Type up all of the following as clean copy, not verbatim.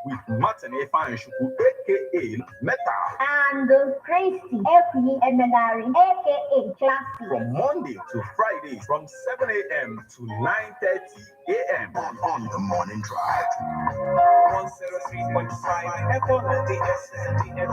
with Martin Efanshuku, aka Meta. And Christy Emefiele, aka Classy. From Monday to Friday from 7 a.m. to 9:30 a.m. on the morning drive. 103.5 N30tn CBN.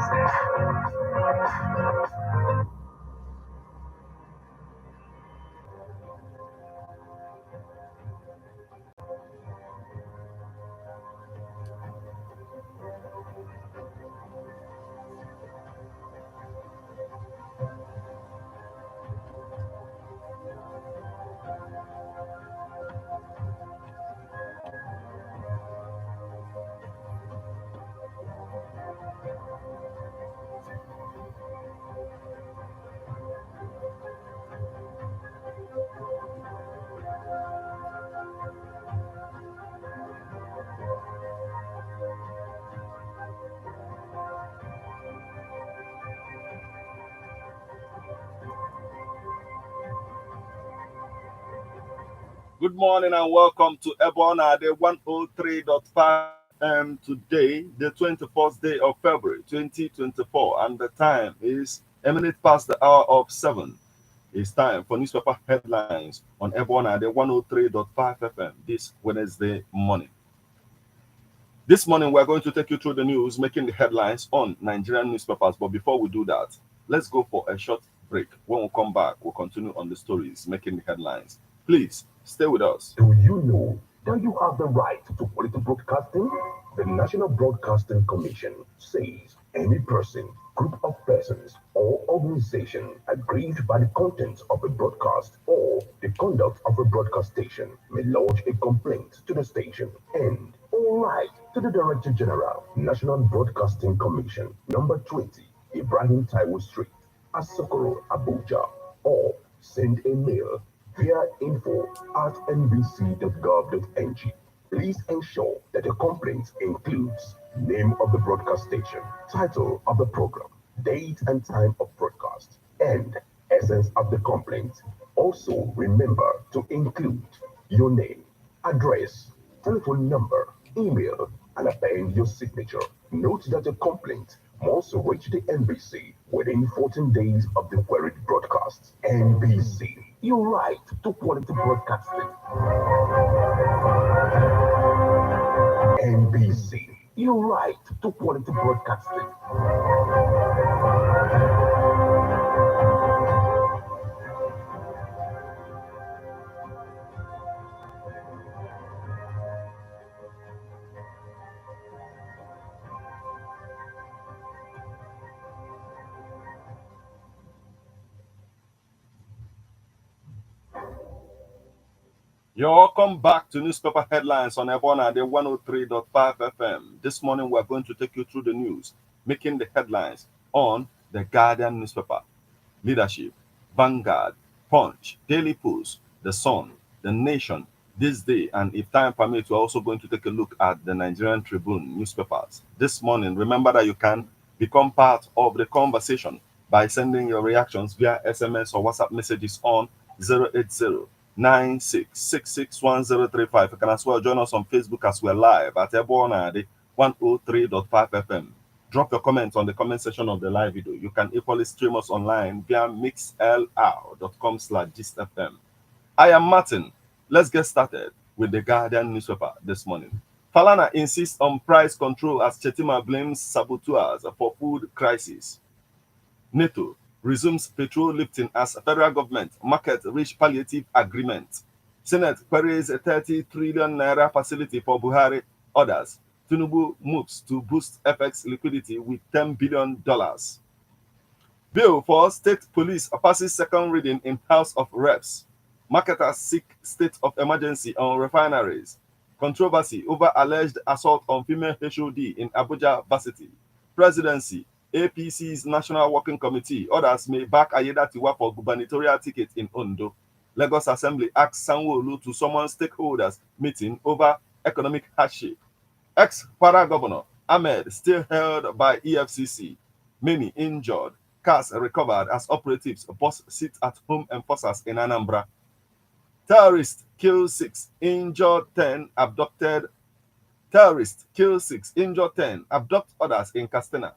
Good morning and welcome to Ebona, the 103.5 FM today, the 24th day of February 2024, and the time is a minute past the hour of 7. It's time for newspaper headlines on Ebona, the 103.5 FM this Wednesday morning. This morning, we're going to take you through the news, making the headlines on Nigerian newspapers. But before we do that, let's go for a short break. When we come back, we'll continue on the stories, making the headlines. Please stay with us. Do you know that you have the right to quality broadcasting? The National Broadcasting Commission says any person, group of persons, or organization aggrieved by the content of a broadcast or the conduct of a broadcast station may lodge a complaint to the station and all right to the Director General, National Broadcasting Commission, number 20, Ibrahim Taiwo Street, Asokoro, Abuja, or send a mail via info@nbc.gov.ng. Please ensure that your complaint includes name of the broadcast station, title of the program, date and time of broadcast, and essence of the complaint. Also, remember to include your name, address, telephone number, email, and append your signature. Note that your complaint must reach the NBC within 14 days of the queried broadcast. NBC, your right to quality broadcasting. NBC, your right to quality broadcasting. You're welcome back to newspaper headlines on Ebona, the 103.5 FM. This morning, we're going to take you through the news, making the headlines on the Guardian newspaper, Leadership, Vanguard, Punch, Daily Post, The Sun, The Nation, This Day, and if time permits, we're also going to take a look at the Nigerian Tribune newspapers. This morning, remember that you can become part of the conversation by sending your reactions via SMS or WhatsApp messages on 080-96661035. You can as well join us on Facebook as we're live at Ebona, the 103.5 FM. Drop your comments on the comment section of the live video. You can equally stream us online via mixlr.com/gistfm. I am Martin. Let's get started with the Guardian newspaper this morning. Falana insists on price control as Chetima blames saboteurs for food crisis. NATO resumes petrol lifting as federal government market reach palliative agreement. Senate queries a 30 trillion naira facility for Buhari. Others. Tinubu moves to boost FX liquidity with $10 billion. Bill for state police passes second reading in House of Reps. Marketers seek state of emergency on refineries. Controversy over alleged assault on female HOD in Abuja Varsity. Presidency, APC's National Working Committee. Others may back Ayedatiwa for gubernatorial ticket in Ondo. Lagos Assembly asks Sanwo-Olu to summon stakeholders meeting over economic hardship. Ex-Para Governor Ahmed still held by EFCC. Many injured. Cars recovered as operatives bust sit-at-home enforcers in Anambra. Terrorists kill 6, injured 10, abducted Terrorists kill 6, injure 10, abduct others in Castena.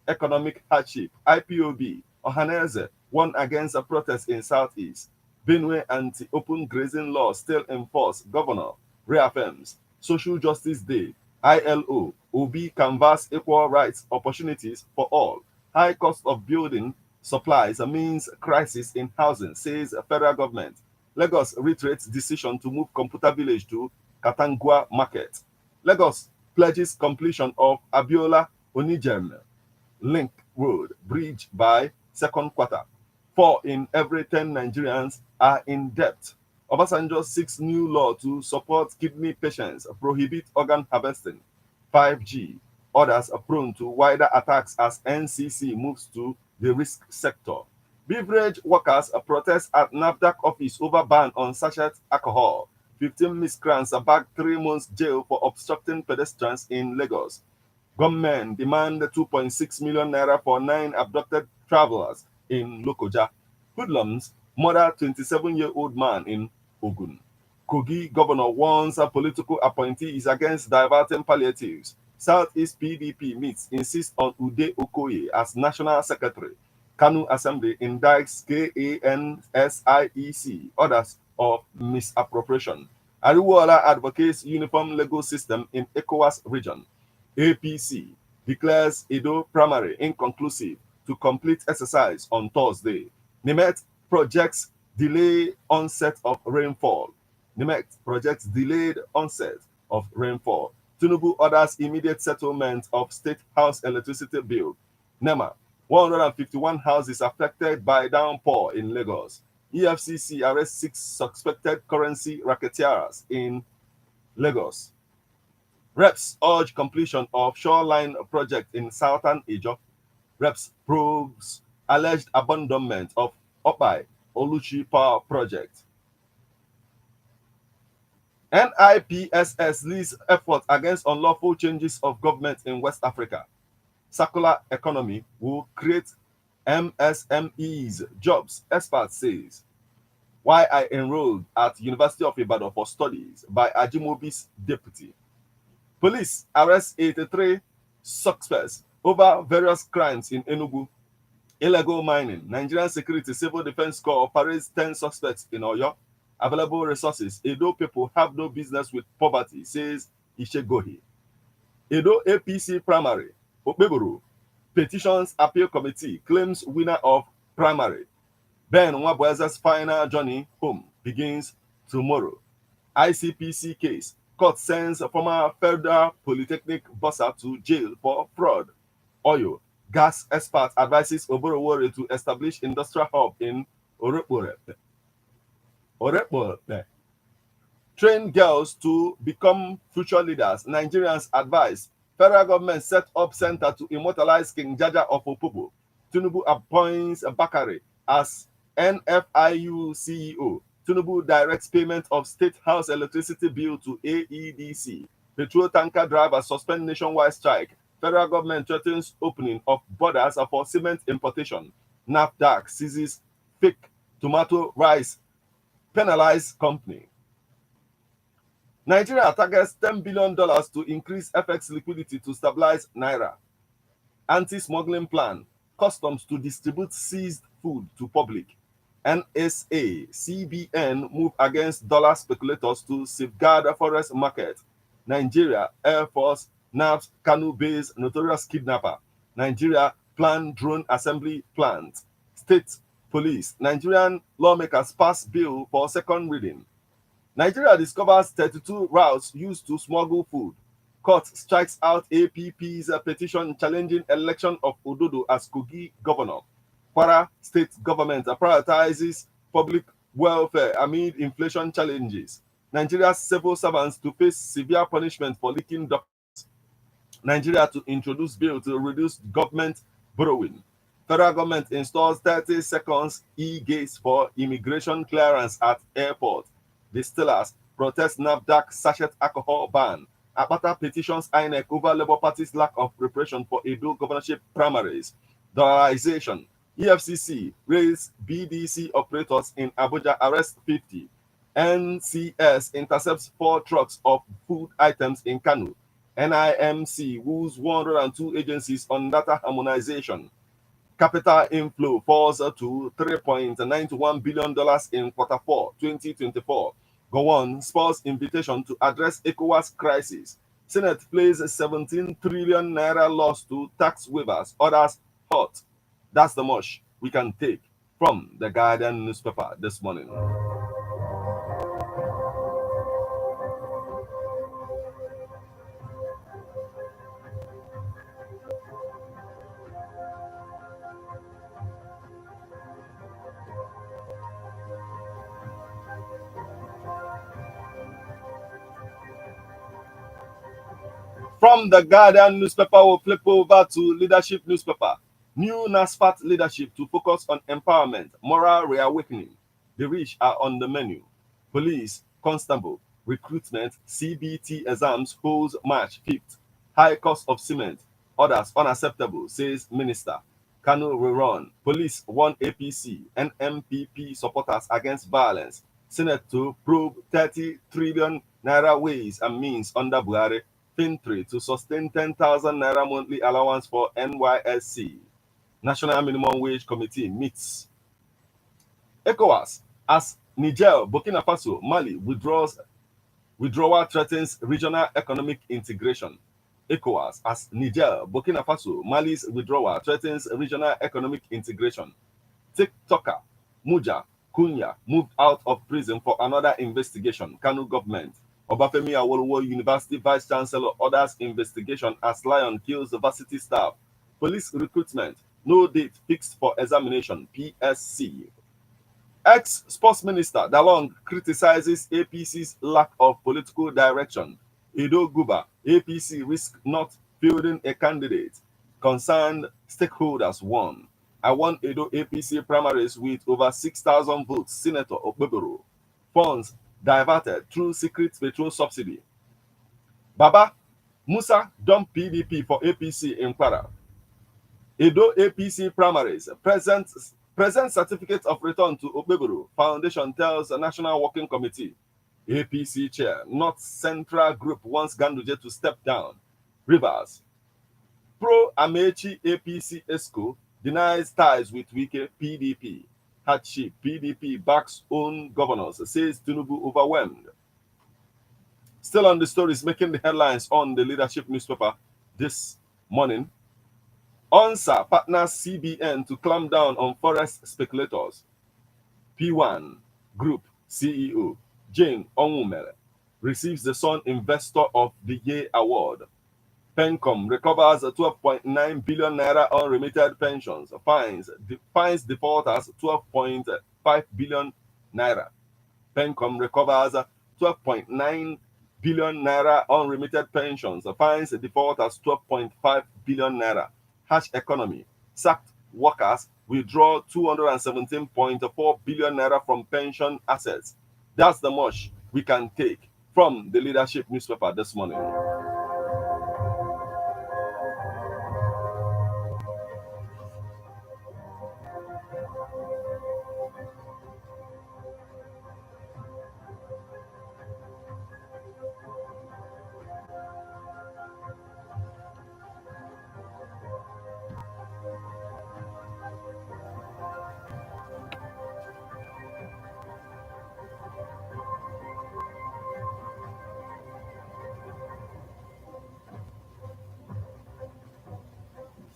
Economic hardship. IPOB. Ohaneze won against a protest in Southeast. Benue anti-open grazing law still in force. Governor reaffirms. Social Justice Day. ILO. Obi canvass equal rights opportunities for all. High cost of building supplies means crisis in housing, says federal government. Lagos reiterates decision to move computer village to Katangua market. Lagos pledges completion of Abiola Onijem Link Road Bridge by second quarter. 4 in every 10 Nigerians are in debt. Obasanjo seeks new law to support kidney patients, prohibit organ harvesting. 5G. Others are prone to wider attacks as NCC moves to the risk sector. Beverage workers protest at NAFDAC office over ban on sachet alcohol. 15 miscreants are back 3 months jail for obstructing pedestrians in Lagos. Gunmen demand 2.6 million naira for 9 abducted travelers in Lokoja. Hoodlums murder 27-year-old man in Ogun. Kogi governor warns political appointees against diverting palliatives. Southeast PDP meets, insists on Ude Okoye as national secretary. Kanu Assembly indicts KANSIEC, orders of misappropriation. Ariwola advocates uniform legal system in ECOWAS region. APC declares Edo primary inconclusive to complete exercise on Thursday. NIMET projects delay onset of rainfall. NIMET projects delayed onset of rainfall. Tinubu orders immediate settlement of State House electricity bill. NEMA, 151 houses affected by downpour in Lagos. EFCC arrests 6 suspected currency racketeers in Lagos. Reps urge completion of shoreline project in southern Ijo. Reps probes alleged abandonment of Opai Oluchi Power Project. NIPSS leads effort against unlawful changes of government in West Africa. Circular economy will create MSMEs jobs, expert says. Why I enrolled at University of Ibadan for studies by Ajimobi's deputy. Police arrest 83 suspects over various crimes in Enugu. Illegal mining. Nigerian Security Civil Defense Corps operates 10 suspects in Oyo. Available resources. Edo people have no business with poverty, says Ishegohi. Edo APC primary. Okpeboro. Petitions Appeal Committee claims winner of primary. Ben Nwabweza's final journey home begins tomorrow. ICPC case. Court sends a former Federal Polytechnic bursar to jail for fraud. Oil. Gas expert advises Oborowore to establish industrial hub in Orepore. Train girls to become future leaders. Nigerians advise. Federal government set up center to immortalize King Jaja of Opobo. Tinubu appoints Bakare as NFIU CEO. Tinubu directs payment of State House electricity bill to AEDC. Petrol tanker drivers suspend nationwide strike. Federal government threatens opening of borders for cement importation. NAFDAC seizes fake tomato rice, penalize company. Nigeria targets $10 billion to increase FX liquidity to stabilize Naira. Anti-smuggling plan. Customs to distribute seized food to public. NSA, CBN move against dollar speculators to safeguard forest market. Nigeria, Air Force, nabbed Kanu-based notorious kidnapper. Nigeria, planned drone assembly plant. State police. Nigerian lawmakers pass bill for second reading. Nigeria discovers 32 routes used to smuggle food. Court strikes out APP's petition challenging election of Ododo as Kogi governor. Kwara state government prioritizes public welfare amid inflation challenges. Nigeria's civil servants to face severe punishment for leaking documents. Nigeria to introduce bill to reduce government borrowing. Federal government installs 30 seconds e-gates for immigration clearance at airport. Distillers protest NAFDAC sachet alcohol ban. Akpata petitions INEC over Labour Party's lack of preparation for Edo governorship primaries. Dollarization. EFCC raise BDC operators in Abuja, arrest 50. NCS intercepts 4 trucks of food items in Kanu. NIMC woos 102 agencies on data harmonization. Capital inflow falls to $3.91 billion in Q4 2024. Gowon spurs invitation to address ECOWAS crisis. Senate plays 17 trillion naira loss to tax waivers. Others hot. That's the much we can take from the Guardian newspaper this morning. From the Guardian newspaper, we'll flip over to Leadership newspaper. New NASFAT leadership to focus on empowerment, moral reawakening. The rich are on the menu. Police, constable, recruitment, CBT exams holds March 5th. High cost of cement, others unacceptable, says Minister. Kanu rerun. Police warn APC, NMPP supporters against violence. Senate to probe 30 trillion naira ways and means under Buhari. N30 to sustain 10,000 naira monthly allowance for NYSC. National Minimum Wage Committee meets. ECOWAS as Niger, Burkina Faso, Mali withdrawal threatens regional economic integration. ECOWAS as Niger, Burkina Faso, Mali's withdrawal threatens regional economic integration. TikToker Muja Kunya moved out of prison for another investigation. Kanu government. Obafemi Awolowo University Vice Chancellor orders investigation as Lion kills varsity staff. Police recruitment. No date fixed for examination. PSC. Ex-Sports Minister Dalong criticizes APC's lack of political direction. Edo Guba, APC risk not fielding a candidate. Concerned stakeholders warn. I won Edo APC primaries with over 6,000 votes. Senator Okpeboro. Funds diverted through secret petrol subsidy. Baba Musa dumped PDP for APC in Kwara. Edo APC primaries. Present certificate of return to Okpeboro. Foundation tells the National Working Committee. APC chair, North Central Group wants Ganduje to step down. Rivers. Pro Amechi APC ESCO denies ties with Wike PDP. Hardship PDP backs own governors, says Tinubu overwhelmed. Still on the stories making the headlines on the Leadership newspaper this morning. ONSA partners CBN to clamp down on forest speculators. P1 Group CEO Jane Onwumere receives the Sun Investor of the Year award. Pencom recovers 12.9 billion naira unremitted pensions, fines defaulters 12.5 billion naira. Pencom recovers 12.9 billion naira unremitted pensions, fines defaulters 12.5 billion naira. Harsh economy. Sacked workers withdraw 217.4 billion naira from pension assets. That's the much we can take from the Leadership newspaper this morning.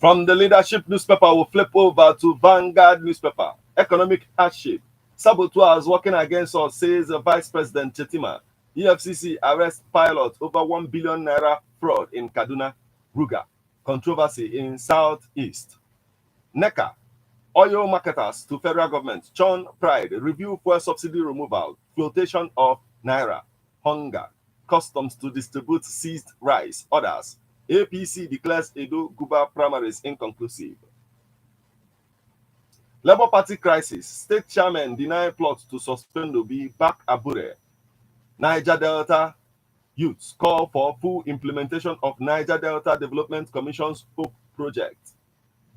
From the Leadership newspaper, we'll flip over to Vanguard newspaper. Economic hardship. Saboteurs working against us, says Vice President Chetima. EFCC arrests pilot over 1 billion naira fraud in Kaduna. Ruga. Controversy in Southeast. NECA. Oil marketers to federal government. Chon Pride. Review fuel subsidy removal. Flotation of naira. Hunger. Customs to distribute seized rice. Others. APC declares Edo Guba primaries inconclusive. Labour Party crisis. State chairman deny plot to suspend Obi, back Abure. Niger Delta youths call for full implementation of Niger Delta Development Commission's Hope project.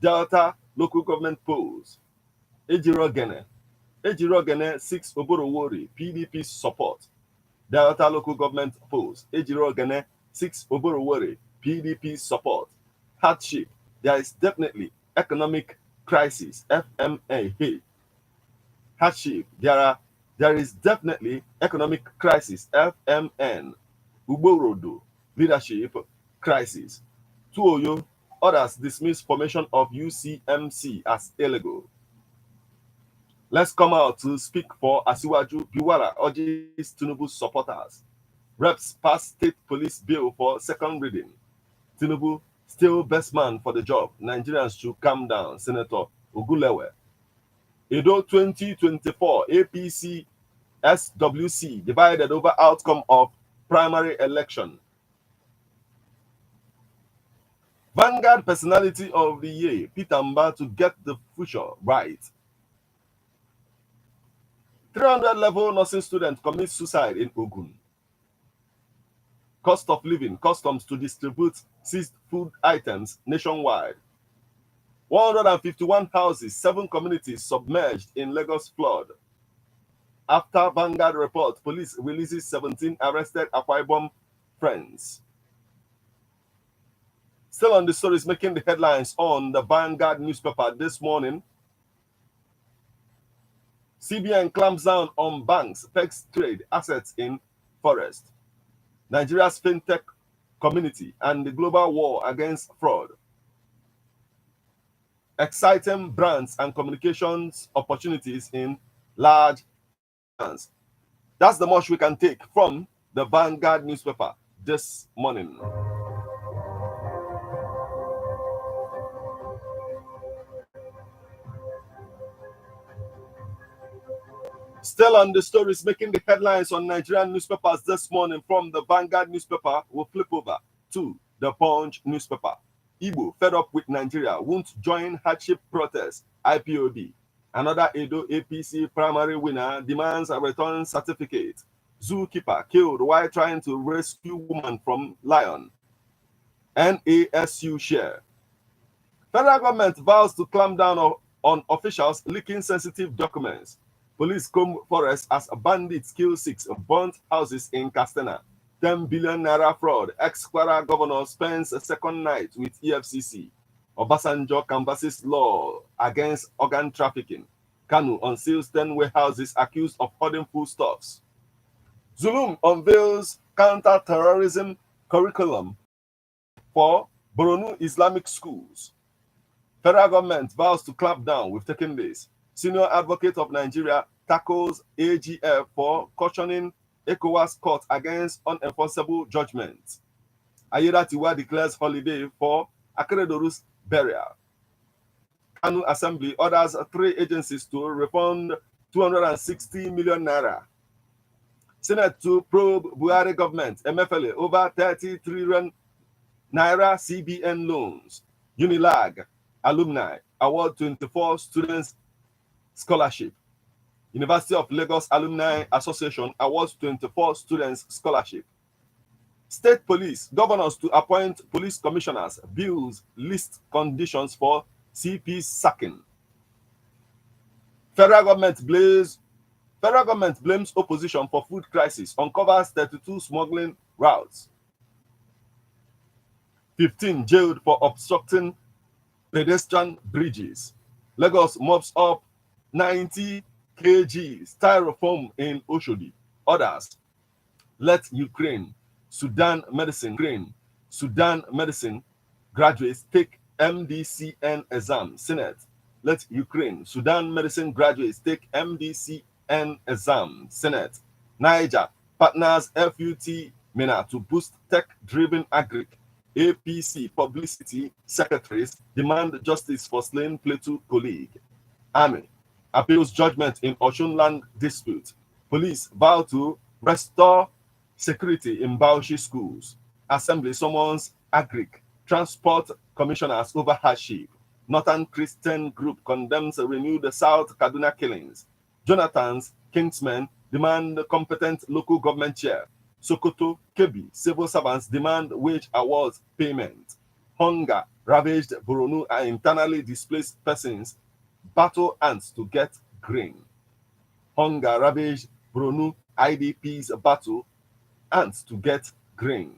Delta local government polls. Ejiro Gene seeks Oborowori PDP support. Delta local government polls. Ejiro Gene 6 Oborowori, PDP support. Hardship. There is definitely economic crisis. FMA. Hey. Hardship. There is definitely economic crisis. FMN. Uborodo. Leadership crisis. Tuoyo. Others dismiss formation of UCMC as illegal. Let's come out to speak for Asiwaju. Biwara urges Tinubu supporters. Reps pass state police bill for second reading. Tinubu still best man for the job. Nigerians should calm down. Senator Ogulewe. Edo 2024 APC SWC divided over outcome of primary election. Vanguard personality of the year, Peter Mba to get the future right. 300 level nursing student commits suicide in Ogun. Cost of living, customs to distribute seized food items nationwide. 151 houses, 7 communities submerged in Lagos flood. After Vanguard report, police releases 17 arrested Akwa Ibom friends. Still on the stories making the headlines on the Vanguard newspaper this morning. CBN clamps down on banks, pegs trade assets in forest. Nigeria's fintech community and the global war against fraud. Exciting brands and communications opportunities in large hands. That's the much we can take from the Vanguard newspaper this morning. Still on the stories making the headlines on Nigerian newspapers this morning from the Vanguard newspaper, we'll flip over to the Punch newspaper. Igbo fed up with Nigeria, won't join hardship protest, IPOB. Another Edo APC primary winner demands a return certificate. Zookeeper killed while trying to rescue woman from lion. NASU share. Federal government vows to clamp down on officials leaking sensitive documents. Police comb forest as bandits kill 6 burnt houses in Castana. 10 billion naira fraud. Ex-Kwara governor spends a second night with EFCC. Obasanjo canvasses law against organ trafficking. Kanu unseals 10 warehouses accused of hoarding foodstuffs. Zulum unveils counter-terrorism curriculum for Borno Islamic schools. Federal government vows to clamp down. We've taken this. Senior advocate of Nigeria tackles AGF for cautioning ECOWAS court against unenforceable judgments. Ayeda Tiwa declares holiday for Akeredoru's burial. Kanu Assembly orders 3 agencies to refund 260 million naira. Senate to probe Buhari government, Emefiele over 30 trillion naira CBN loans. Unilag alumni award 24 students scholarship. University of Lagos Alumni Association awards 24 students scholarship. State police, governors to appoint police commissioners, bills list conditions for CP sacking. Federal government blames opposition for food crisis, uncovers 32 smuggling routes. 15 jailed for obstructing pedestrian bridges. Lagos mops up 90 kg styrofoam in Oshodi. Others, let Sudan medicine graduates take MDCN exam. Senate, let Sudan medicine graduates take MDCN exam. Senate, Niger partners FUT MENA to boost tech-driven agric. APC publicity secretaries demand justice for slain Plateau colleague. Army appeals judgment in Osun land dispute. Police vow to restore security in Bauchi schools. Assembly summons agric. Transport commissioners over hardship. Northern Christian group condemns renewed South Kaduna killings. Jonathan's kinsmen demand competent local government chair. Sokoto, Kebbi, civil servants demand wage awards payment. Hunger ravaged Borno and internally displaced persons battle ants to get grain. Hunger ravaged Borno IDPs battle ants to get grain.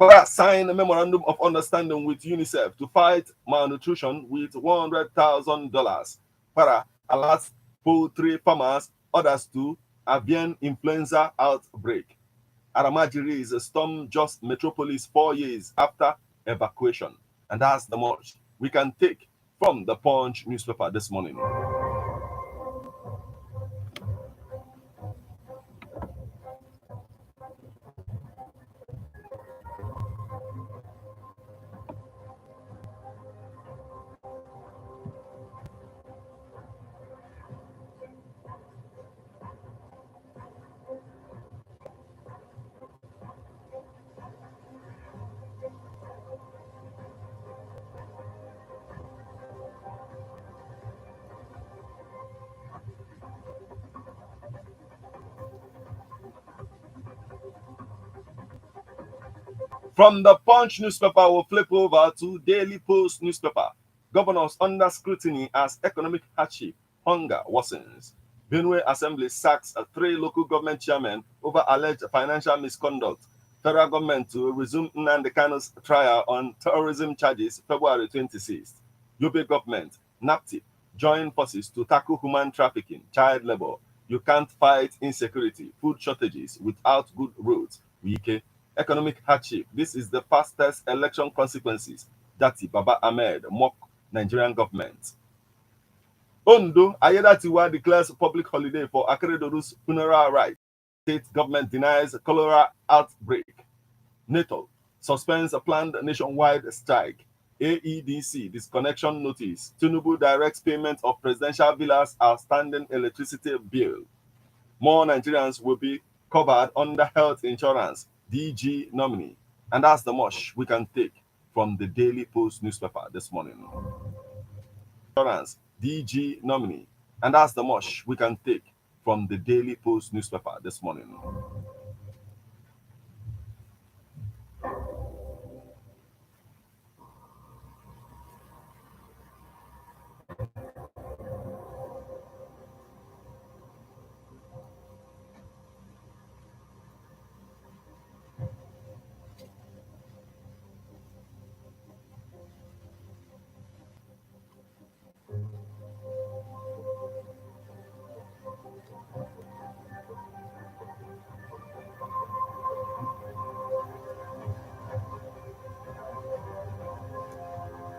Para signed a memorandum of understanding with UNICEF to fight malnutrition with $100,000. Para alert poultry farmers, others to avian influenza outbreak. Aramajiri is a storm just metropolis 4 years after evacuation. And that's the much we can take from the Punch newspaper this morning. From the Punch newspaper, we'll flip over to Daily Post newspaper. Governors under scrutiny as economic hardship, hunger worsens. Benue Assembly sacks 3 local government chairmen over alleged financial misconduct. Federal government to resume Nnamdi Kanu's trial on terrorism charges February 26th. Yobe government, NAPTIP, join forces to tackle human trafficking, child labor. You can't fight insecurity, food shortages without good roads. Wike. Economic hardship. This is the fastest election consequences. Dati Baba Ahmed mock Nigerian government. Ondo, Ayedatiwa declares public holiday for Akeredoru's funeral rite. State government denies cholera outbreak. NATO suspends a planned nationwide strike. AEDC disconnection notice. Tinubu directs payment of presidential villas outstanding electricity bill. More Nigerians will be covered under health insurance. DG nominee. And that's the much we can take from the Daily Post newspaper this morning. Insurance. DG nominee. And that's the much we can take from the Daily Post newspaper this morning.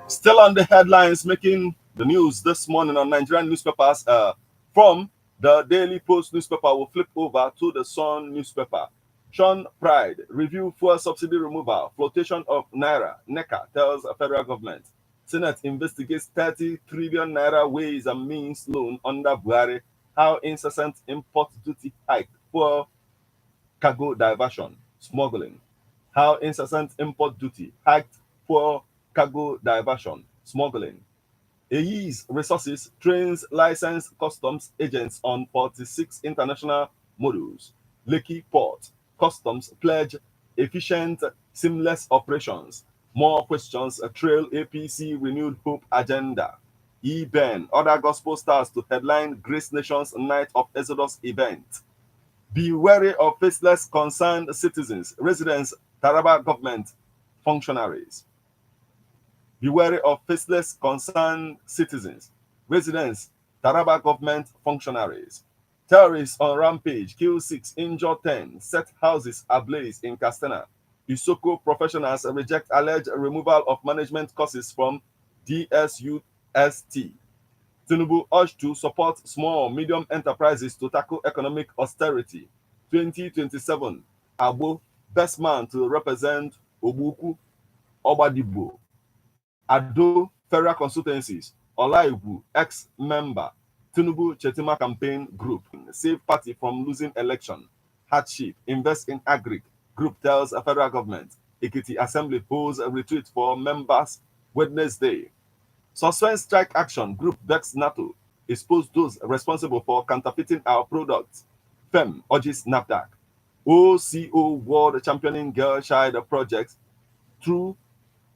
Still on the headlines making the news this morning on Nigerian newspapers. From the Daily Post newspaper, we'll flip over to the Sun newspaper. Sean Pride, review fuel subsidy removal, flotation of Naira. NECA tells a federal government. Senate investigates 30 trillion Naira ways and means loan under Buhari. How incessant import duty hike for cargo diversion, smuggling. How incessant import duty hiked for cargo diversion, smuggling. AE's resources trains licensed customs agents on 46 international modules. Lekki Port, customs pledge efficient, seamless operations. More questions trail APC renewed hope agenda. Ben, other gospel stars to headline Grace Nation's Night of Exodus event. Be wary of faceless concerned citizens, residents, Taraba government functionaries. Be wary of faceless concerned citizens, residents, Taraba government functionaries. Terrorists on rampage, kill 6, injure 10, set houses ablaze in Castana. Isoko professionals reject alleged removal of management courses from DSUST. Tinubu urged to support small, medium enterprises to tackle economic austerity. 2027, Abo, best man to represent Obuku, Obadibo. Ado, Federal Consultancies, Olaibu, ex-member, Tinubu Chetima Campaign Group, save party from losing election. Hardship, invest in agri. Group tells a federal government. Ekiti Assembly holds a retreat for members Wednesday. Suspend strike action. Group begs NATO. Expose those responsible for counterfeiting our products. FEM urges NAFDAC. OCO World Championing Girl Child Project through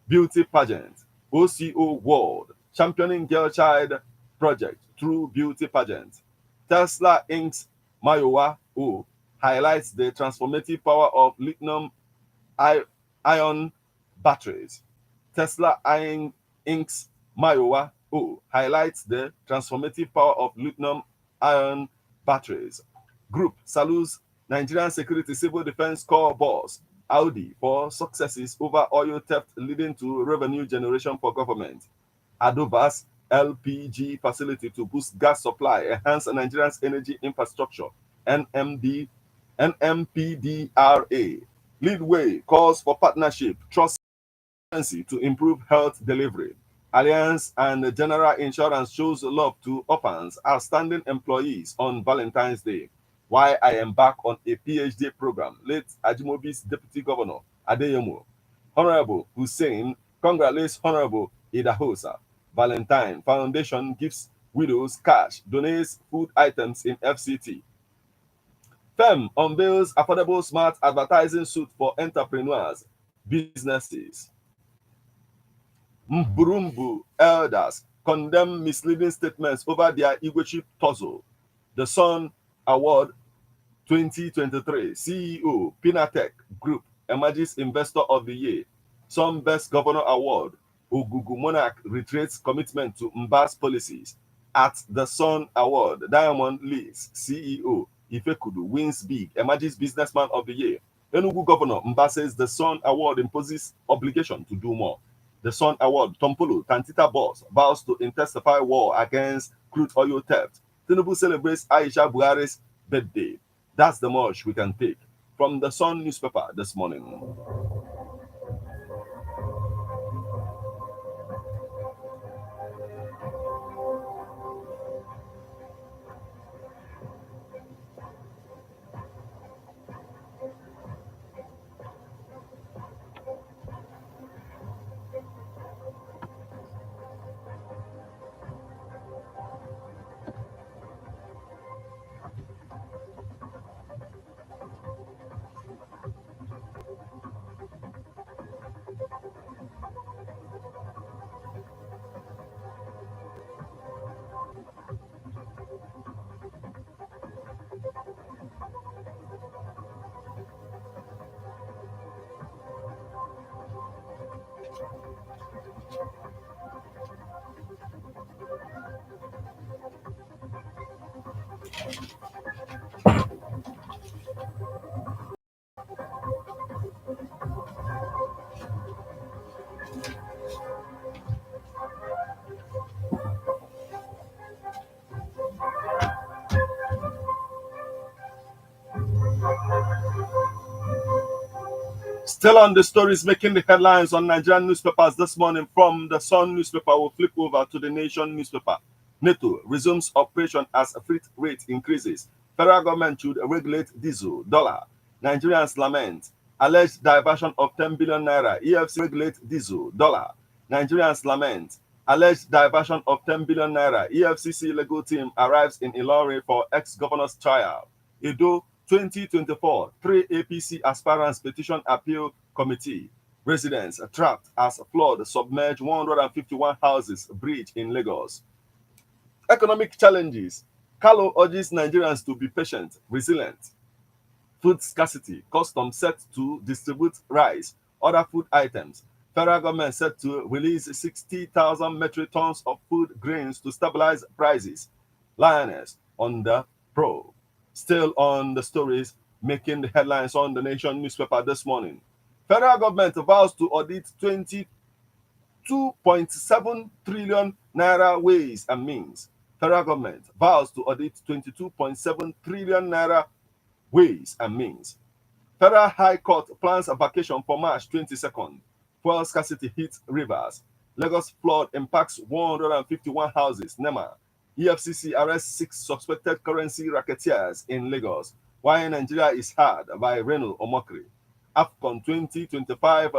beauty pageant. OCO World Championing Girl Child Project through beauty pageant. Tesla Inc.'s Mayowa O highlights the transformative power of lithium lithium-ion batteries. Tesla Inc.'s Mayowa O highlights the transformative power of lithium-ion batteries. Group salutes Nigerian Security Civil Defense Corps boss Audi for successes over oil theft leading to revenue generation for government. Adovas LPG facility to boost gas supply, enhance Nigeria's energy infrastructure. NMPDRA. Leadway calls for partnership, trust to improve health delivery. Alliance and General Insurance shows love to orphans, outstanding employees on Valentine's Day. Why I embark on a PhD program, late Ajimobi's Deputy Governor, Adeyemo. Honorable Hussein congratulates Honorable Idahosa. Valentine Foundation gives widows cash, donates food items in FCT. FEM unveils affordable smart advertising suite for entrepreneurs, businesses. Mburumbu elders condemn misleading statements over their Igwechi tussle. The Sun Award 2023 CEO Pinatech Group emerges Investor of the Year. Sun Best Governor Award. Ogugu Monarch reiterates commitment to Mba's policies. At the Sun Award, Diamond Lee's CEO Ifekudu wins big, emerges Businessman of the Year. Enugu Governor Mba says the Sun Award imposes obligation to do more. The Sun Award, Tompolo Tantita boss vows to intensify war against crude oil theft. Tinubu celebrates Aisha Buhari's birthday. That's the much we can take from the Sun newspaper this morning. Still on the stories making the headlines on Nigerian newspapers this morning from the Sun newspaper, we'll flip over to the Nation newspaper. NATO resumes operation as freight rate increases. Federal government should regulate diesel, dollar. Nigerians lament. Alleged diversion of 10 billion naira. EFC regulate diesel, dollar. Nigerians lament. Alleged diversion of 10 billion naira. EFCC legal team arrives in Ilori for ex-governor's trial. Edo 2024, 3 APC aspirants petition appeal committee. Residents trapped as flood submerge 151 houses bridge in Lagos. Economic challenges. Kalo urges Nigerians to be patient, resilient. Food scarcity. Customs set to distribute rice, other food items. Federal government set to release 60,000 metric tons of food grains to stabilize prices. Lioness on the probe. Still on the stories making the headlines on the Nation newspaper this morning. Federal government vows to audit 22.7 trillion naira ways and means. Federal government vows to audit 22.7 trillion naira ways and means. Federal High Court plans a vacation for March 22nd. Fuel scarcity hits rivers. Lagos flood impacts 151 houses. NEMA. EFCC arrests 6 suspected currency racketeers in Lagos. Why Nigeria is hard by Reno Omokri. AFCON 2025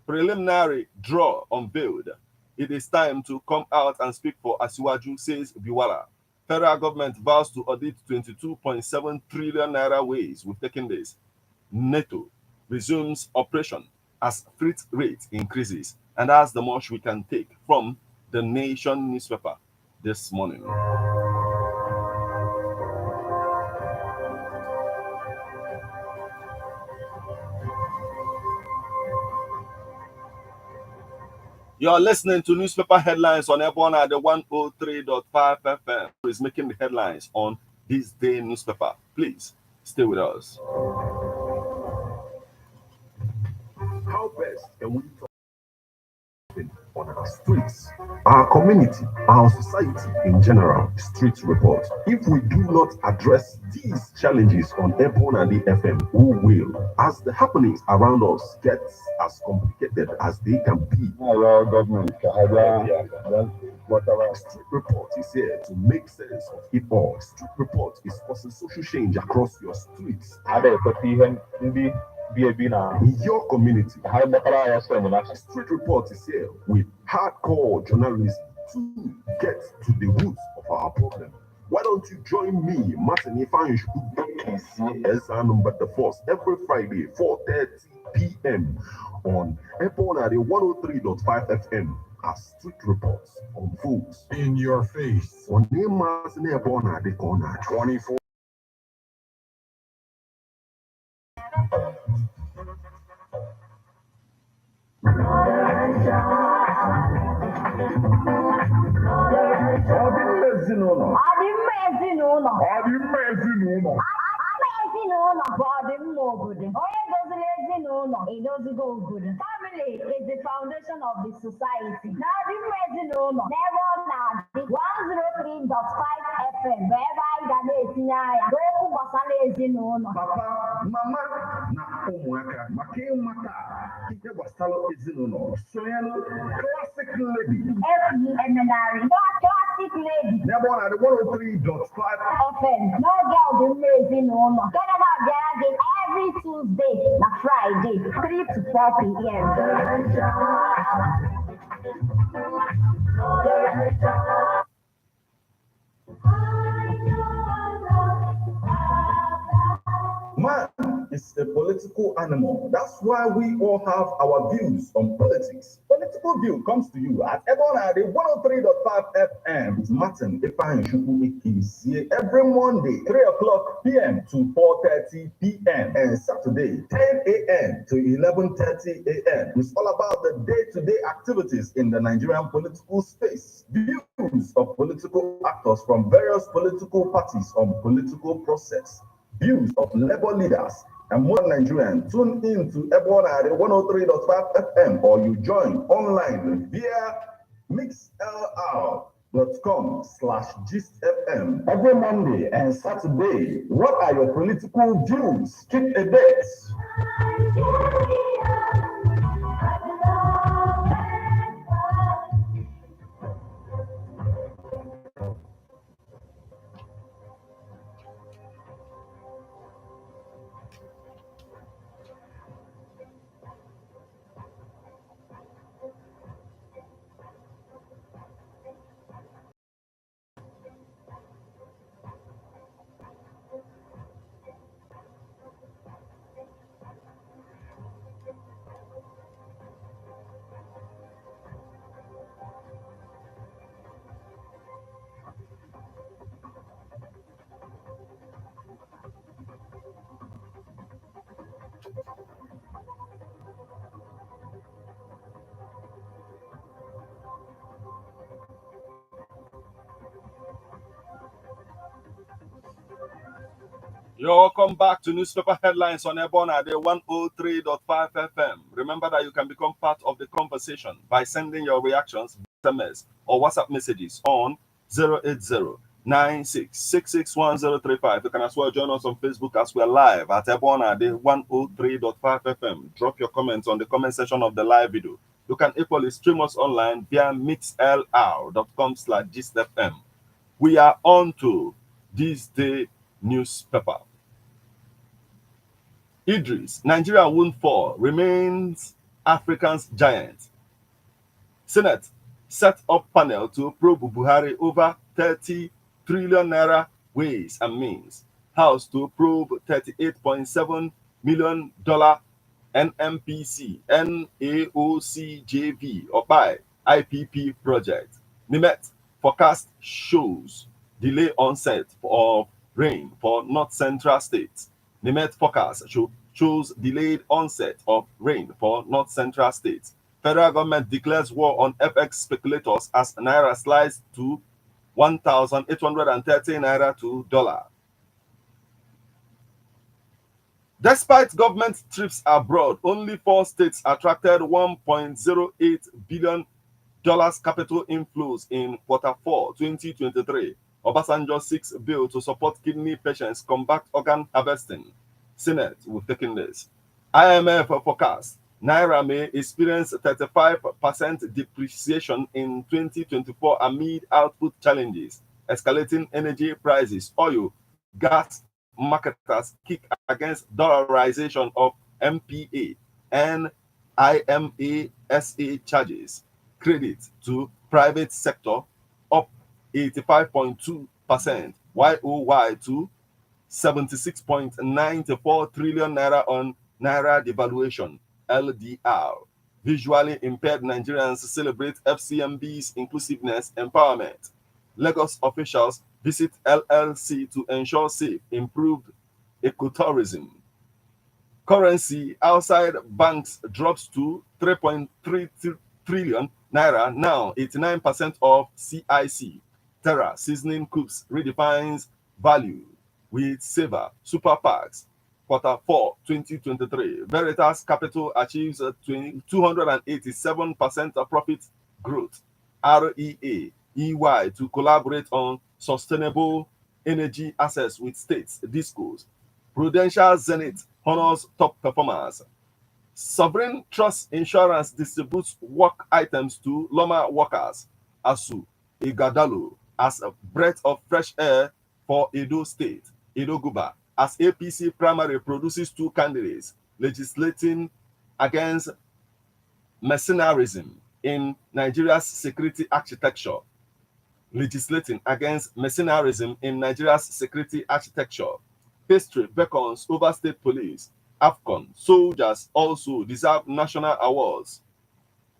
preliminary draw unveiled. It is time to come out and speak for Asiwaju, says Biwala. Federal government vows to audit 22.7 trillion naira ways. We've taken this. NATO resumes operation as freight rate increases. And that's the much we can take from the Nation newspaper this morning. You're listening to newspaper headlines on Airborne at the 103.5 FM. Who is making the headlines on this day newspaper. Please stay with us. How best can we talk on our streets, our community, our society in general? Street report. If we do not address these challenges on Airborne and the FM, who will? As the happenings around us get as complicated as they can be. Government. Street report is here to make sense of it all. Street report is causing social change across your streets. In your community. Street report is here with hardcore journalism to get to the roots of our problem. Why don't you join me, Martin Emefiele, number the force every Friday, 4:30 p.m. on Epona 103.5 FM as Street Reports on Foods in your face. On Nemas Nepona the corner 24. Family is the foundation of the society. Now, the Mezzino, never now, 103.5 FM, wherever I can go to Papa, Mama, na ụmụaka maka ịmata ihe gbasara ezinụlọ sonyelu classic lady. Emefiele, classic lady. N'ebe ọ na-adị 103.5 FM, no girl dị mma ezinụlọ. Canada bịara gị every Tuesday na Friday, 3 to 4 p.m. Man is a political animal. That's why we all have our views on politics. Political View comes to you at Ebona 103.5 FM with Martin Emefiele every Monday, 3 o'clock p.m. to 4:30 p.m. and Saturday, 10 a.m. to 11:30 a.m. It's all about the day-to-day activities in the Nigerian political space. Views of political actors from various political parties on political process. Views of labor leaders and more Nigerians. Tune in to Ebona 103.5 FM or you join online via mixlr.com/gistfm every Monday and Saturday. What are your political views? Keep a date. You're welcome back to Newspaper Headlines on Airborne at the 103.5 FM. Remember that you can become part of the conversation by sending your reactions, SMS, or WhatsApp messages on 080-96661035. You can as well join us on Facebook as we're live at Airborne at the 103.5 FM. Drop your comments on the comment section of the live video. You can equally stream us online via mixlr.com/gistfm. We are on to this day newspaper. Idris, Nigeria won't fall, remains Africa's giant. Senate set up panel to probe Buhari over 30 trillion naira ways and means. House to probe $38.7 million NMPC, NAOCJV, or by IPP project. Nimet forecast shows delay onset of rain for north central states. Nimet forecast shows delayed onset of rain for north central states. Federal government declares war on FX speculators as Naira slides to 1,830 Naira to dollar. Despite government trips abroad, only 4 states attracted $1.08 billion capital inflows in Q4 2023. Obasanjo seeks bill to support kidney patients combat organ harvesting. Senate will take in this. IMF forecast Naira may experience 35% depreciation in 2024 amid output challenges, escalating energy prices, oil, gas marketers kick against dollarization of MPA and IMASA charges. Credit to private sector up 85.2% YOY to 76.94 trillion naira on naira devaluation LDR. Visually impaired Nigerians celebrate FCMB's inclusiveness empowerment. Lagos officials visit LLC to ensure safe, improved ecotourism. Currency outside banks drops to 3.3 trillion naira, now 89% of CIC. Terra seasoning cooks redefines value with Saver Super Packs. Q4 2023, Veritas Capital achieves 287% profit growth. REA EY to collaborate on sustainable energy assets with states, discos. Prudential Zenith honors top performers. Sovereign Trust Insurance distributes work items to Loma workers. ASU Igadalo as a breath of fresh air for Edo State. Edo Guba as APC primary produces 2 candidates legislating against mercenarism in Nigeria's security architecture. Legislating against mercenarism in Nigeria's security architecture. Pastry beckons over state police. AFCON soldiers also deserve national awards.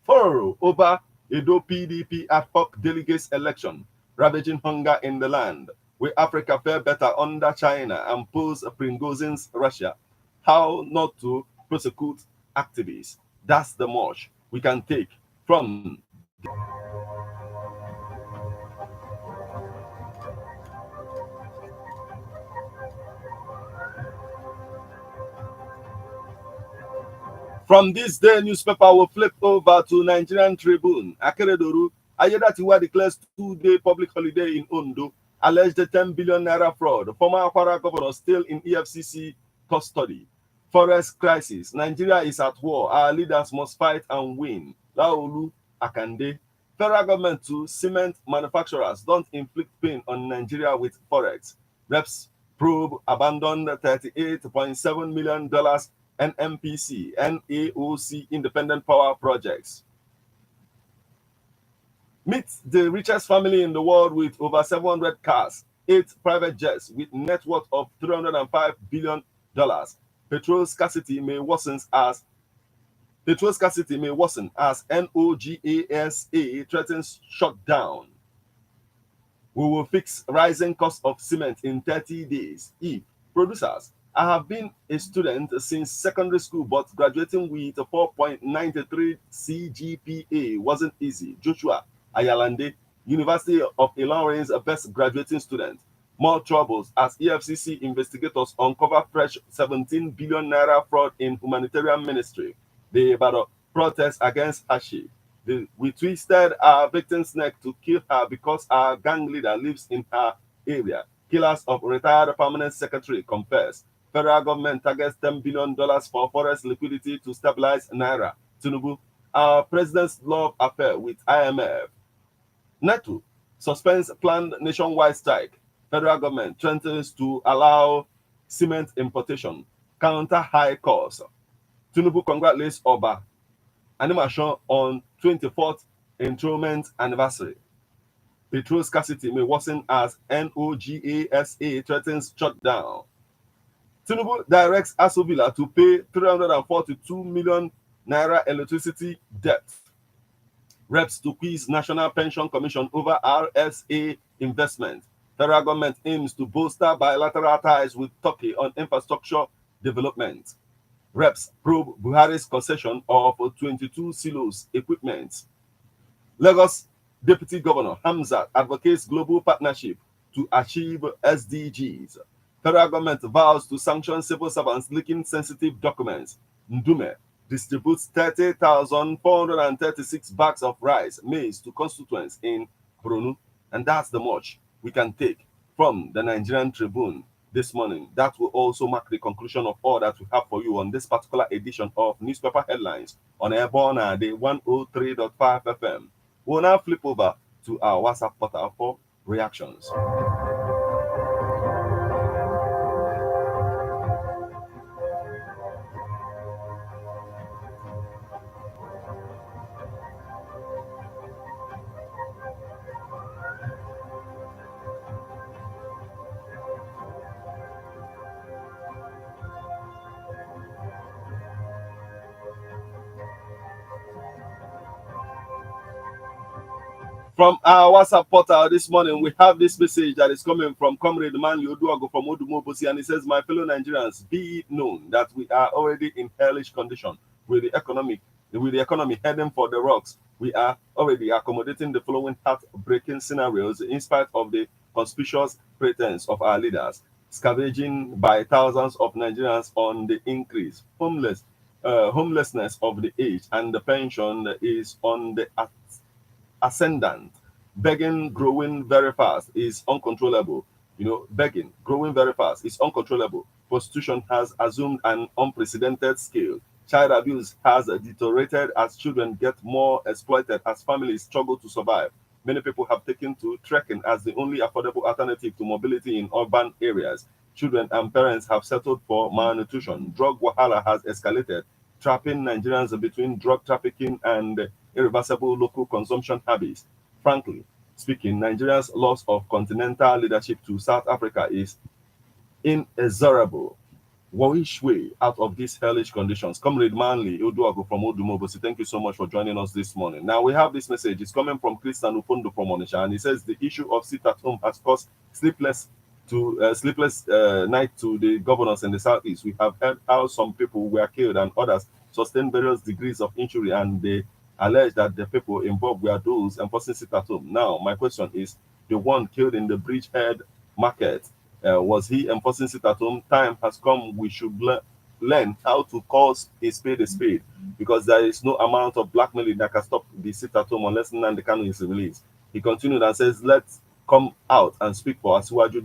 Furrow over Edo PDP ad hoc delegates election. Ravaging hunger in the land. Will Africa fare better under China and pose Prigozhin's Russia? How not to prosecute activists? That's the much we can take from this day newspaper. Will flip over to Nigerian Tribune. Akeredolu Ayedatiwa declares 2-day public holiday in Ondo. Alleged 10 billion naira fraud. Former Akwara governor still in EFCC custody. Forest crisis. Nigeria is at war. Our leaders must fight and win. Laolu Akande. Federal government to cement manufacturers don't inflict pain on Nigeria with forex. Reps probe abandoned $38.7 million NMPC, NAOC independent power projects. Meet the richest family in the world with over 700 cars, 8 private jets with net worth of $305 billion. Petrol scarcity may worsen as NOGASA threatens shutdown. We will fix rising cost of cement in 30 days. If producers, I have been a student since secondary school, but graduating with a 4.93 CGPA wasn't easy. Joshua Ayalande, University of Ilorin's best graduating student. More troubles as EFCC investigators uncover fresh 17 billion naira fraud in humanitarian ministry. The Ibadan protest against Hashi. We twisted our victim's neck to kill her because our gang leader lives in her area. Killers of retired permanent secretary confess. Federal government targets $10 billion for forest liquidity to stabilize Naira. Tinubu, our president's love affair with IMF. NATO suspends planned nationwide strike. Federal government threatens to allow cement importation. Counter high costs. Tinubu congratulates Oba. Animation on 24th enthronement anniversary. Petrol scarcity may worsen as NOGASA threatens shutdown. Tinubu directs Asobila to pay 342 million naira electricity debt. Reps to quiz National Pension Commission over RSA investment. Federal government aims to bolster bilateral ties with Turkey on infrastructure development. Reps probe Buhari's concession of 22 silos equipment. Lagos Deputy Governor Hamzat advocates global partnership to achieve SDGs. Federal government vows to sanction civil servants leaking sensitive documents. Ndume distributes 30,436 bags of rice, maize to constituents in Borno. And that's the much we can take from the Nigerian Tribune this morning. That will also mark the conclusion of all that we have for you on this particular edition of Newspaper Headlines on Airborne Day 103.5 FM. We'll now flip over to our WhatsApp portal for reactions. From our WhatsApp portal this morning, we have this message that is coming from Comrade Manli Oduago from Odumobosi, and he says, "My fellow Nigerians, be it known that we are already in hellish condition with the economy heading for the rocks. We are already accommodating the following heartbreaking scenarios in spite of the conspicuous pretense of our leaders, scavenging by thousands of Nigerians on the increase, homelessness of the aged, and the pension is on the ascendant. Begging growing very fast is uncontrollable. Begging growing very fast is uncontrollable. Prostitution has assumed an unprecedented scale. Child abuse has deteriorated as children get more exploited as families struggle to survive. Many people have taken to trekking as the only affordable alternative to mobility in urban areas. Children and parents have settled for malnutrition. Drug wahala has escalated, trapping Nigerians between drug trafficking and irreversible local consumption habits. Frankly speaking, Nigeria's loss of continental leadership to South Africa is inexorable. Which way out of these hellish conditions?" Comrade Manley Oduago from Odumobosi, thank you so much for joining us this morning. Now we have this message. It's coming from Christian Upondo from Onisha, and he says the issue of sit at home has caused sleepless night to the governors in the southeast. We have heard how some people were killed and others sustained various degrees of injury, and they allege that the people involved were those enforcing sit at home. Now, my question is, the one killed in the Bridgehead market, was he enforcing sit at home? Time has come. We should learn how to call a spade, because there is no amount of blackmailing that can stop the sit at home unless Nnamdi Kanu is released. He continued and says, "Let's come out and speak for Asiwaju."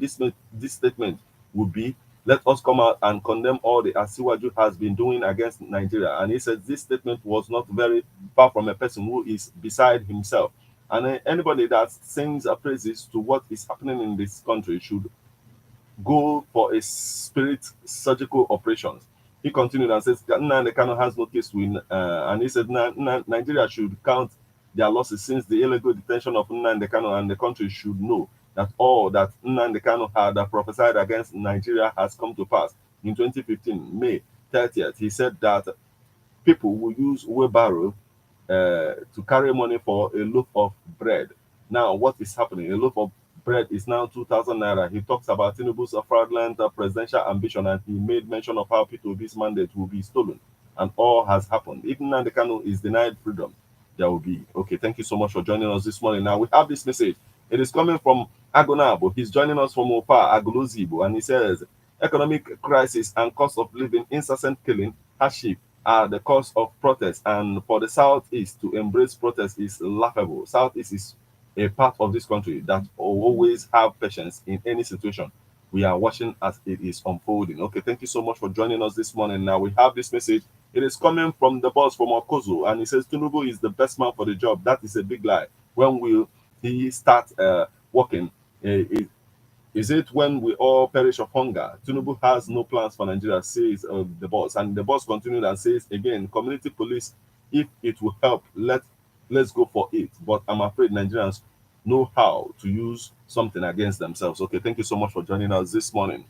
This statement would be, "Let us come out and condemn all the Asiwaju has been doing against Nigeria." And he said this statement was not very far from a person who is beside himself. And anybody that sings praises to what is happening in this country should go for a spirit surgical operations. He continued and says, "Nnamdi Kanu has no case to win," and he said Nigeria should count their losses since the illegal detention of Nnamdi Kanu, and the country should know that all that Nnamdi Kanu had prophesied against Nigeria has come to pass. In 2015, May 30th, he said that people will use wheelbarrow to carry money for a loaf of bread. Now, what is happening? A loaf of bread is now 2,000 naira. He talks about Tinubu's fraudulent presidential ambition, and he made mention of how P2B's mandate will be stolen, and all has happened. If Nnamdi Kanu is denied freedom, there will be. Okay, thank you so much for joining us this morning. Now, we have this message. It is coming from Agonabo. He's joining us from Opa, Aguluzibo, and he says, "Economic crisis and cost of living, incessant killing, hardship are the cause of protest, and for the Southeast to embrace protest is laughable. Southeast is a part of this country that always have patience in any situation. We are watching as it is unfolding." Okay, thank you so much for joining us this morning. Now we have this message. It is coming from the boss from Okozo, and he says Tinubu is the best man for the job. That is a big lie. When will he start working? Is it when we all perish of hunger? Tinubu has no plans for Nigeria, says the boss. And the boss continued and says again, "Community police, if it will help, let's go for it. But I'm afraid Nigerians know how to use something against themselves." Okay, thank you so much for joining us this morning.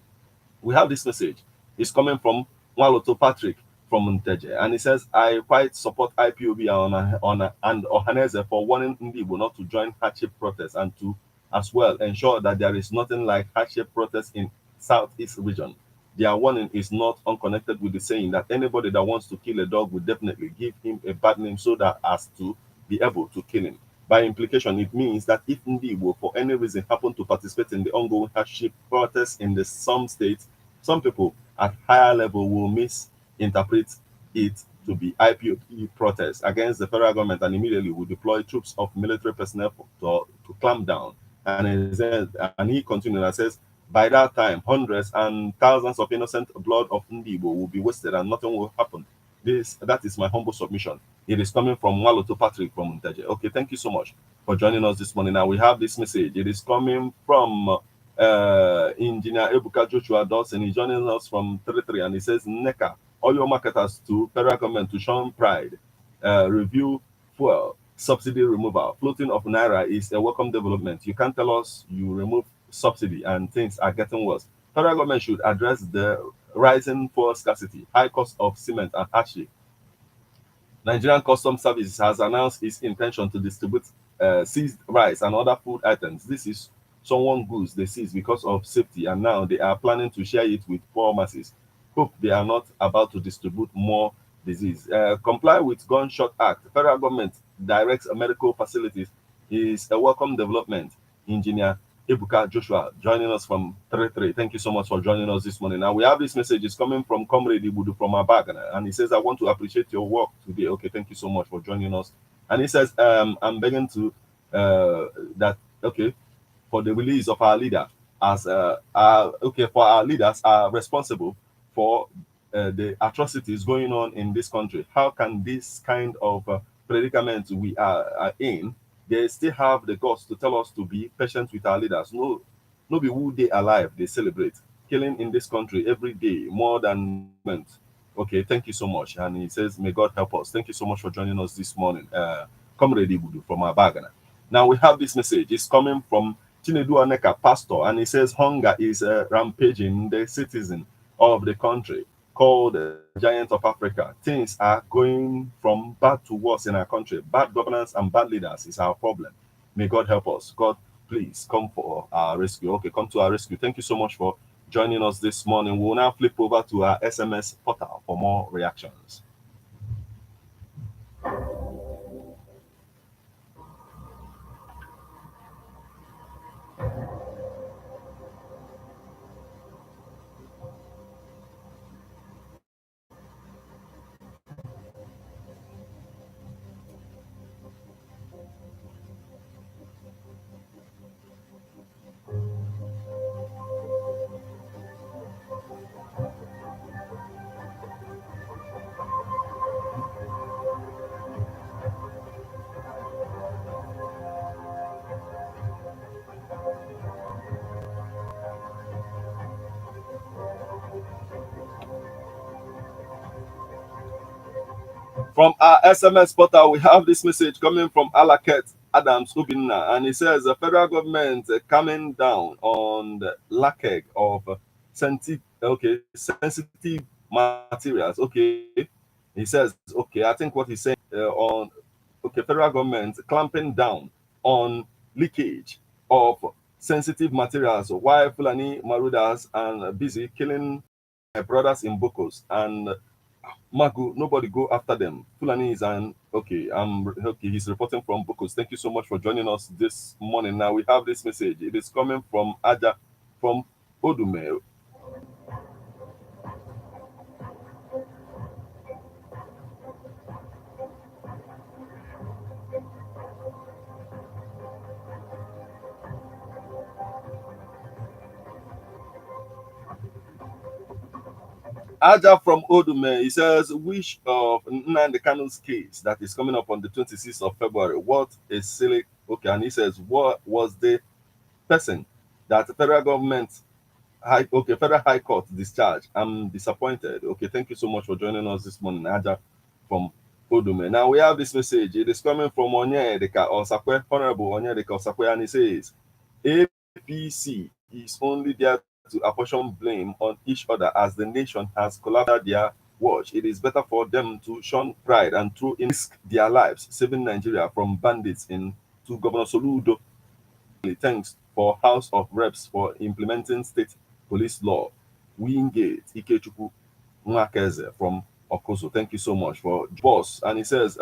We have this message. It's coming from Waloto Patrick from Nteje, and he says, "I quite support IPOB and Ohaneze for warning Ndibo not to join hardship protests, and to as well ensure that there is nothing like hardship protests in Southeast region. Their warning is not unconnected with the saying that anybody that wants to kill a dog will definitely give him a bad name so that as to be able to kill him. By implication, it means that if Ndibo for any reason happen to participate in the ongoing hardship protests in some states, some people at higher level will misinterpret it to be IPOB protests against the federal government and immediately will deploy troops of military personnel to clamp down. And he continued and says, by that time, hundreds and thousands of innocent blood of Ndibo will be wasted and nothing will happen. That is my humble submission. It is coming from Waloto Patrick from Muntaje. Okay, thank you so much for joining us this morning. Now we have this message. It is coming from Engineer Ebuka Joshua Dawson. He's joining us from 33 and he says, NECA, all your marketers to federal government to show pride, review fuel subsidy removal. Floating of Naira is a welcome development. You can't tell us you remove subsidy and things are getting worse. Federal government should address the rising fuel scarcity, high cost of cement and hardship. Nigerian Customs Service has announced its intention to distribute seized rice and other food items. This is someone goods they seized because of safety, and now they are planning to share it with poor masses. Hope they are not about to distribute more disease. Comply with Gunshot Act. Federal government directs medical facilities is a welcome development. Engineer Ebuka Joshua joining us from 33. Thank you so much for joining us this morning. Now we have this message. It's coming from Comrade Ibudu from Abagana, and he says, I want to appreciate your work today. Okay, thank you so much for joining us. And he says, I'm begging to that okay for the release of our leader as for our leaders are responsible for the atrocities going on in this country. How can this kind of predicament we are in, they still have the guts to tell us to be patient with our leaders? No be who they alive they celebrate. Killing in this country every day, more than months. Okay, thank you so much. And he says, may God help us. Thank you so much for joining us this morning. Comrade Ibudu from Abagana. Now we have this message. It's coming from Chinedu Aneka, pastor, and he says hunger is rampaging the citizen of the country called the giant of Africa. Things are going from bad to worse in our country. Bad governance and bad leaders is our problem. May God help us. God, please come for our rescue. Okay, come to our rescue. Thank you so much for joining us this morning. We'll now flip over to our SMS portal for more reactions. From our SMS portal, we have this message coming from Alaket Adams Ubina, and it says the federal government coming down on the lack of sensitive materials. Okay, he says, okay, I think what he's saying on federal government clamping down on leakage of sensitive materials while Fulani Marudas and busy killing my brothers in Bokos and Magu, nobody go after them. Fulani is okay. He's reporting from Bokos. Thank you so much for joining us this morning. Now we have this message. It is coming from Aja from Odume. Aja from Odume, he says, wish of Nnamdi Kanu's case that is coming up on the 26th of February. What is silly? Okay, and he says, what was the person that the federal government, Federal High Court discharge? I'm disappointed. Okay, thank you so much for joining us this morning, Aja from Odume. Now we have this message. It is coming from Onyedeka Osakwe, Honorable Onyedeka Osakwe, and he says, APC is only there to apportion blame on each other as the nation has collapsed their watch. It is better for them to shun pride and to risk their lives, saving Nigeria from bandits to Governor Soludo. Thanks for House of Reps for implementing state police law. Wingate Ikechukwu Mwakeze from Okoso. Thank you so much for boss. And he says,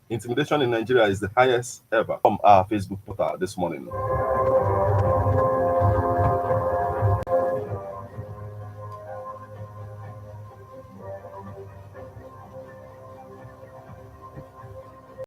intimidation in Nigeria is the highest ever from our Facebook portal this morning.